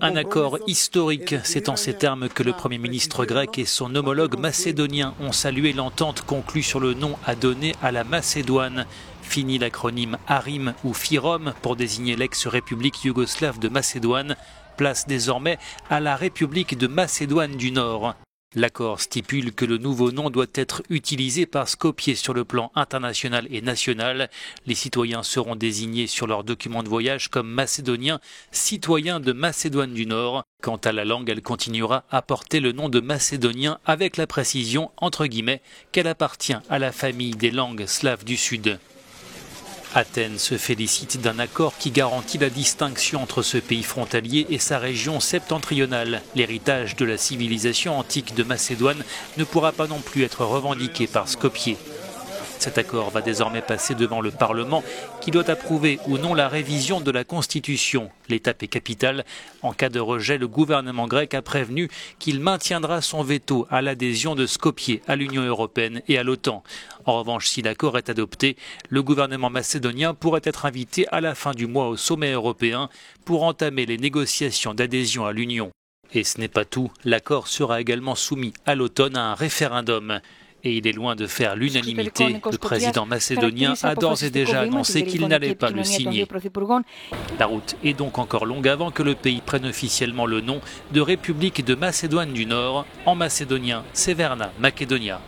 Un accord historique, c'est en ces termes que le Premier ministre grec et son homologue macédonien ont salué l'entente conclue sur le nom à donner à la Macédoine. Fini l'acronyme ARIM ou FYROM pour désigner l'ex-république yougoslave de Macédoine, place désormais à la République de Macédoine du Nord. L'accord stipule que le nouveau nom doit être utilisé par Skopje sur le plan international et national. Les citoyens seront désignés sur leur document de voyage comme macédoniens, citoyens de Macédoine du Nord. Quant à la langue, elle continuera à porter le nom de macédonien avec la précision, entre guillemets, qu'elle appartient à la famille des langues slaves du Sud. Athènes se félicite d'un accord qui garantit la distinction entre ce pays frontalier et sa région septentrionale. L'héritage de la civilisation antique de Macédoine ne pourra pas non plus être revendiqué par Skopje. Cet accord va désormais passer devant le Parlement qui doit approuver ou non la révision de la Constitution. L'étape est capitale. En cas de rejet, le gouvernement grec a prévenu qu'il maintiendra son veto à l'adhésion de Skopje à l'Union européenne et à l'OTAN. En revanche, si l'accord est adopté, le gouvernement macédonien pourrait être invité à la fin du mois au sommet européen pour entamer les négociations d'adhésion à l'Union. Et ce n'est pas tout, l'accord sera également soumis à l'automne à un référendum. Et il est loin de faire l'unanimité. Le président macédonien a d'ores et déjà annoncé qu'il n'allait pas le signer. La route est donc encore longue avant que le pays prenne officiellement le nom de République de Macédoine du Nord. En macédonien, Severna Makedonia.